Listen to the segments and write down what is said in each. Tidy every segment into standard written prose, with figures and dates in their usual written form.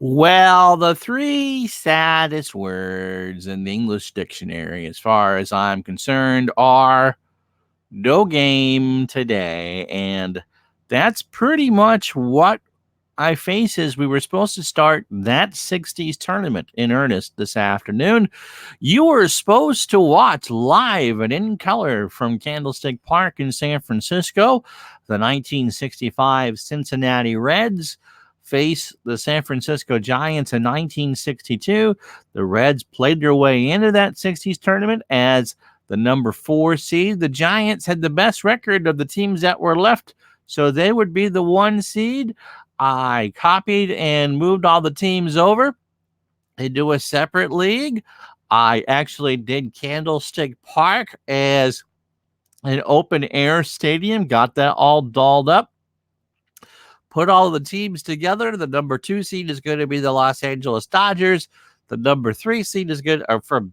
Well, the three saddest words in the English dictionary, as far as I'm concerned, are no game today. And that's pretty much what I face as we were supposed to start that 60s tournament in earnest this afternoon. You were supposed to watch live and in color from Candlestick Park in San Francisco. The 1965 Cincinnati Reds face the San Francisco Giants in 1962. The Reds played their way into that 60s tournament as the number 4 seed. The Giants had the best record of the teams that were left, so they would be the 1 seed. I copied and moved all the teams over into a separate league. I actually did Candlestick Park as an open air stadium, got that all dolled up, put all the teams together. The number 2 seed is going to be the Los Angeles Dodgers. The number 3 seed is good from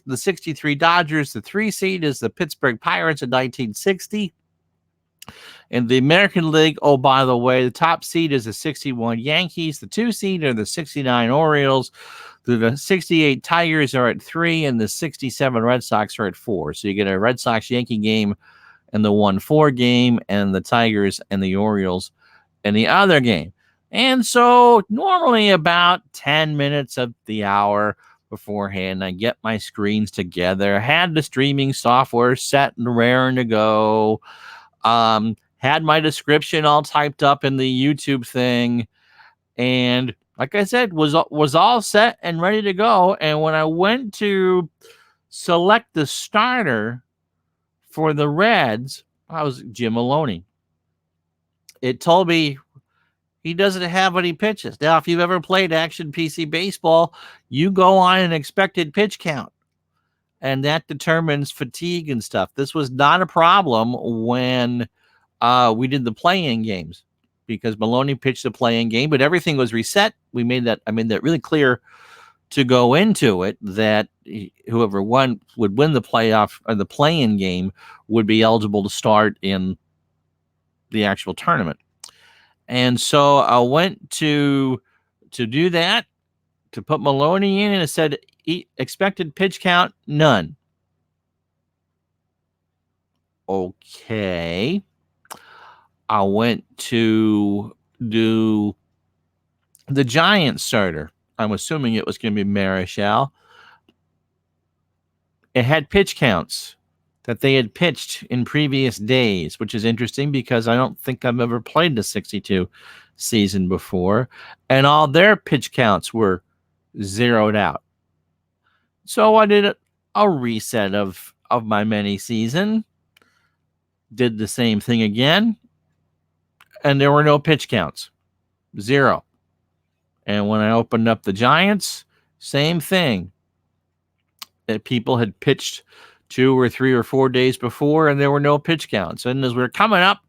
the 63 Dodgers. The 3 seed is the Pittsburgh Pirates in 1960. In the American League, oh, by the way, the top seed is the 61 Yankees. The 2 seed are the 69 Orioles. The 68 Tigers are at 3, and the 67 Red Sox are at 4. So you get a Red Sox-Yankee game and the 1-4 game, and the Tigers and the Orioles in the other game. And so normally about 10 minutes of the hour beforehand, I get my screens together, had the streaming software set and raring to go, had my description all typed up in the YouTube thing, and like I said, was all set and ready to go. And when I went to select the starter for the Reds, I was Jim Maloney. It told me he doesn't have any pitches. Now, if you've ever played Action PC Baseball, you go on an expected pitch count, and that determines fatigue and stuff. This was not a problem when we did the play-in games, because Maloney pitched the play-in game, but everything was reset. I made that really clear to go into it, that whoever would win the playoff or the play-in game would be eligible to start in the actual tournament. And so I went to do that, to put Maloney in, and it said expected pitch count, none. Okay. I went to do the Giants starter. I'm assuming it was going to be Marichal. It had pitch counts that they had pitched in previous days, which is interesting because I don't think I've ever played the 62 season before. And all their pitch counts were zeroed out. So I did a reset of my mini season, did the same thing again, and there were no pitch counts. 0. And when I opened up the Giants, same thing. That people had pitched 2 or 3 or 4 days before, and there were no pitch counts. And as we're coming up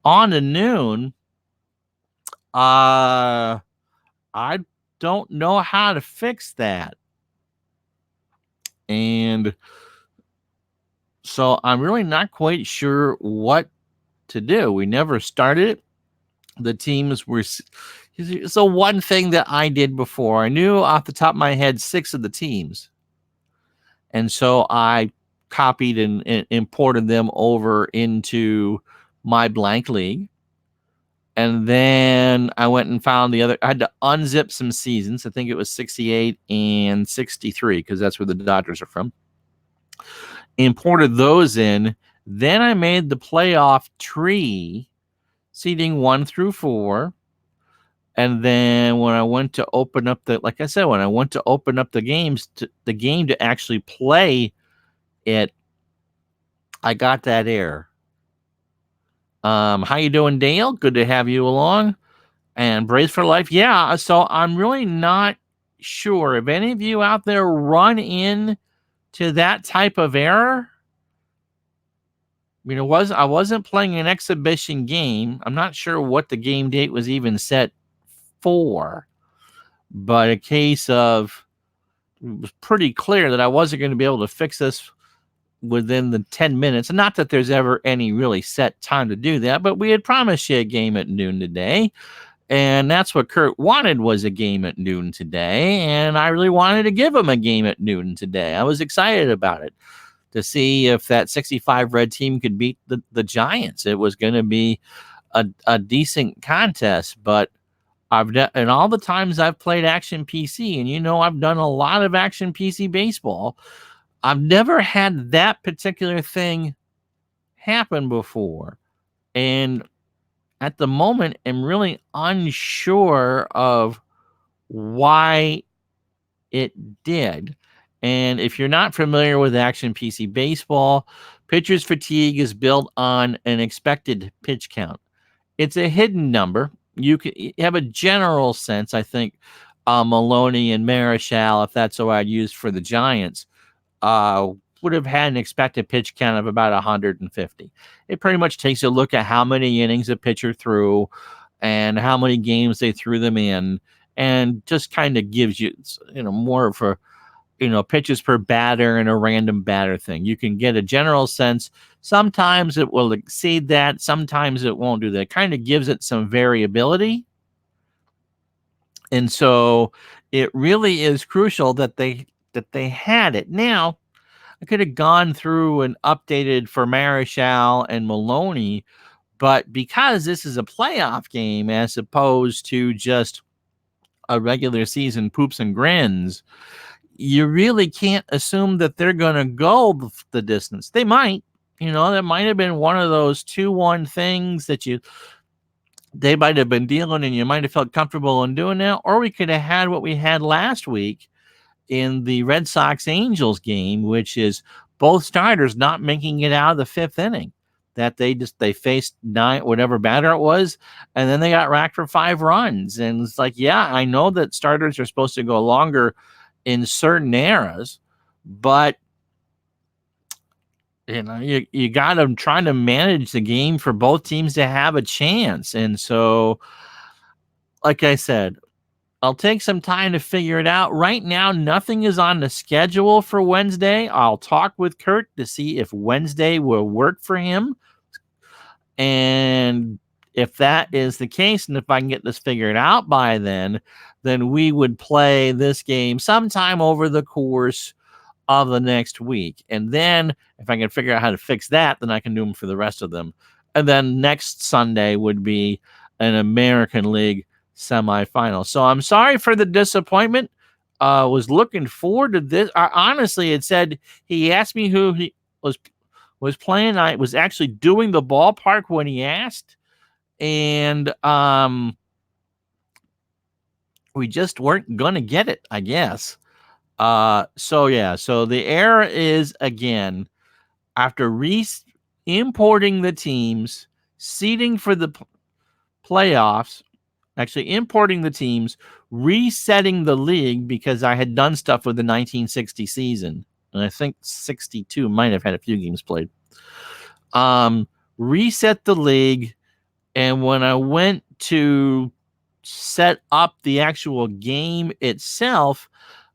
on to noon, I don't know how to fix that. And so I'm really not quite sure what to do. We never started it. The teams were... So one thing that I did before, I knew off the top of my head 6 of the teams. And so I copied and imported them over into my blank league. And then I went and found the other. I had to unzip some seasons. I think it was 68 and 63, because that's where the Dodgers are from. Imported those in. Then I made the playoff tree, seeding 1 through 4. And then when I went to open up like I said, when I went to open up the games, the game to actually play it, I got that error. How you doing, Dale? Good to have you along. And Brace for Life. Yeah, so I'm really not sure if any of you out there run in to that type of error. I mean, I wasn't playing an exhibition game. I'm not sure what the game date was even set for, but a case of, it was pretty clear that I wasn't going to be able to fix this within the 10 minutes. And not that there's ever any really set time to do that, but we had promised you a game at noon today. And that's what Kurt wanted, was a game at noon today. And I really wanted to give him a game at noon today. I was excited about it, to see if that 65 red team could beat the Giants. It was going to be a decent contest, but and all the times I've played Action PC, and I've done a lot of Action PC baseball, I've never had that particular thing happen before. And at the moment, I'm really unsure of why it did. And if you're not familiar with Action PC baseball, pitcher's fatigue is built on an expected pitch count. It's a hidden number. You have a general sense, I think. Maloney and Marichal, if that's what I'd use for the Giants, would have had an expected pitch count of about 150. It pretty much takes a look at how many innings a pitcher threw and how many games they threw them in, and just kind of gives you, more of a, pitches per batter and a random batter thing. You can get a general sense. Sometimes it will exceed that. Sometimes it won't do that. It kind of gives it some variability. And so it really is crucial that they had it. Now, I could have gone through and updated for Marichal and Maloney, but because this is a playoff game as opposed to just a regular season poops and grins, you really can't assume that they're going to go the distance. They might, that might have been one of those 2-1 things that they might have been dealing, and you might have felt comfortable in doing that. Or we could have had what we had last week in the Red Sox Angels game, which is both starters not making it out of the fifth inning. That they faced 9, whatever batter it was, and then they got racked for 5 runs. And it's like, yeah, I know that starters are supposed to go longer in certain eras, but you got them trying to manage the game for both teams to have a chance. And so, like I said, I'll take some time to figure it out. Right now, nothing is on the schedule for Wednesday. I'll talk with Kurt to see if Wednesday will work for him. And if that is the case, and if I can get this figured out by then we would play this game sometime over the course of the next week. And then if I can figure out how to fix that, then I can do them for the rest of them. And then next Sunday would be an American League semifinal. So I'm sorry for the disappointment. Was looking forward to this. Honestly, it said, he asked me who he was playing. I was actually doing the ballpark when he asked. And we just weren't going to get it, I guess. So the error is, again, after importing the teams, seeding for the playoffs, actually importing the teams, resetting the league, because I had done stuff with the 1960 season, and I think 62 might have had a few games played. Reset the league, and when I went to set up the actual game itself,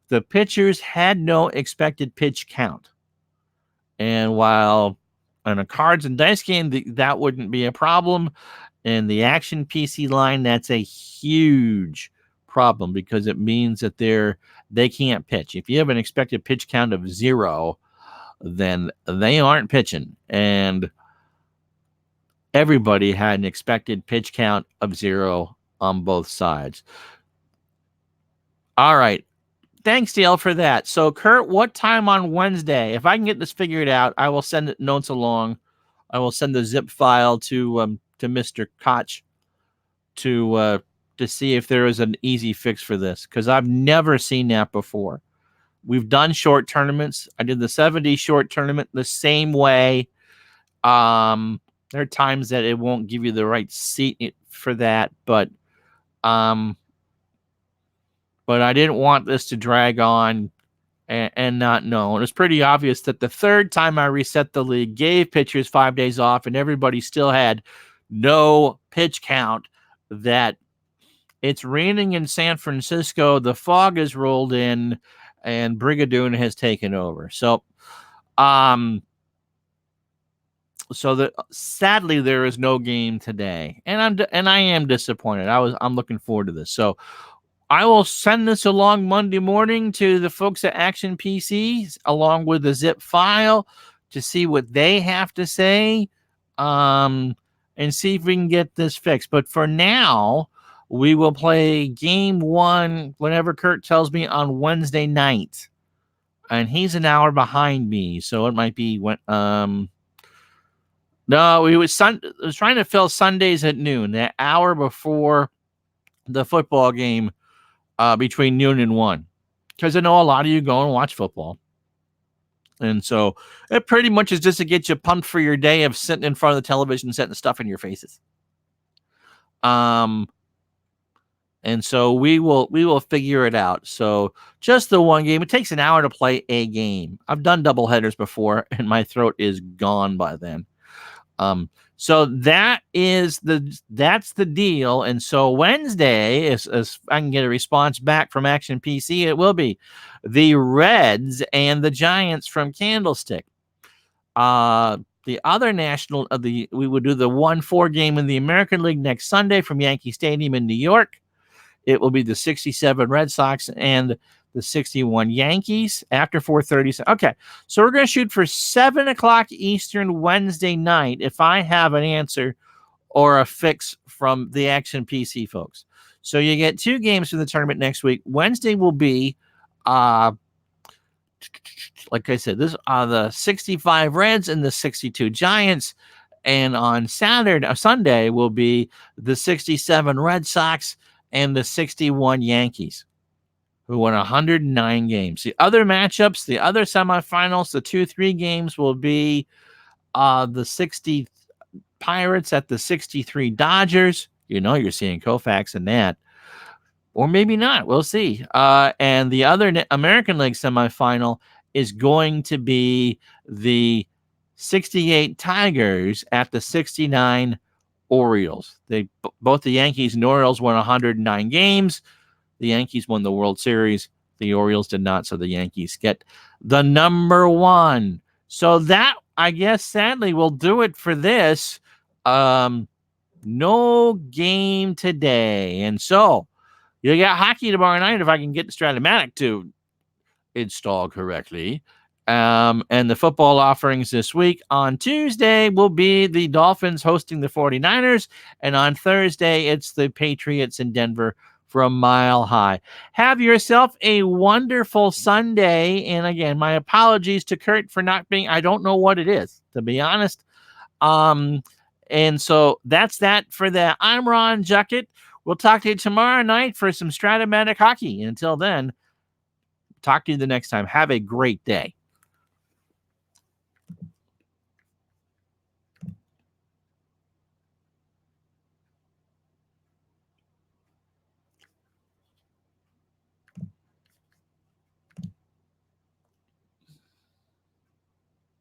the pitchers had no expected pitch count. And while on a cards and dice game, that wouldn't be a problem, in the Action PC line, that's a huge problem, because it means that they can't pitch. If you have an expected pitch count of 0, then they aren't pitching. And everybody had an expected pitch count of 0 on both sides. All right. Thanks, Dale, for that. So, Kurt, what time on Wednesday? If I can get this figured out, I will send notes along. I will send the zip file to Mr. Koch to see if there is an easy fix for this, because I've never seen that before. We've done short tournaments. I did the 70 short tournament the same way. There are times that it won't give you the right seat for that, but I didn't want this to drag on and not know. And it's pretty obvious that the third time I reset the league, gave pitchers 5 days off, and everybody still had no pitch count, that it's raining in San Francisco, the fog has rolled in, and Brigadoon has taken over. So So sadly there is no game today, and I am disappointed. I'm looking forward to this. So I will send this along Monday morning to the folks at Action PC along with the zip file to see what they have to say, and see if we can get this fixed. But for now, we will play game one whenever Kurt tells me on Wednesday night, and he's an hour behind me, so it might be when no, we was trying to fill Sundays at noon, that hour before the football game, between noon and 1, because I know a lot of you go and watch football. And so it pretty much is just to get you pumped for your day of sitting in front of the television, setting stuff in your faces. And so we will figure it out. So just the one game. It takes an hour to play a game. I've done double headers before, and my throat is gone by then. So that's the deal. And so Wednesday, as I can get a response back from Action PC, it will be the Reds and the Giants from Candlestick. The other national we would do the 1-4 game in the American League next Sunday from Yankee Stadium in New York. It will be the 67 Red Sox and the 61 Yankees after 4:30. Okay, so we're going to shoot for 7 o'clock Eastern Wednesday night if I have an answer or a fix from the Action PC folks. So you get 2 games for the tournament next week. Wednesday will be, like I said, this are the 65 Reds and the 62 Giants. And on Sunday will be the 67 Red Sox and the 61 Yankees, who won 109 games. The other matchups, the other semifinals, the 2-3 games will be the 60 Pirates at the 63 Dodgers. You know you're seeing Koufax in that. Or maybe not. We'll see. And the other American League semifinal is going to be the 68 Tigers at the 69 Orioles. Both the Yankees and Orioles won 109 games. The Yankees won the World Series. The Orioles did not, so the Yankees get the number 1. So that, I guess, sadly, will do it for this. No game today. And so you got hockey tomorrow night if I can get the Stratomatic to install correctly. And the football offerings this week. On Tuesday will be the Dolphins hosting the 49ers. And on Thursday, it's the Patriots in Denver from Mile High. Have yourself a wonderful Sunday. And again, my apologies to Kurt for not being, I don't know what it is, to be honest. And so that's that for that. I'm Ron Juckett. We'll talk to you tomorrow night for some Stratomatic hockey. Until then, talk to you the next time. Have a great day.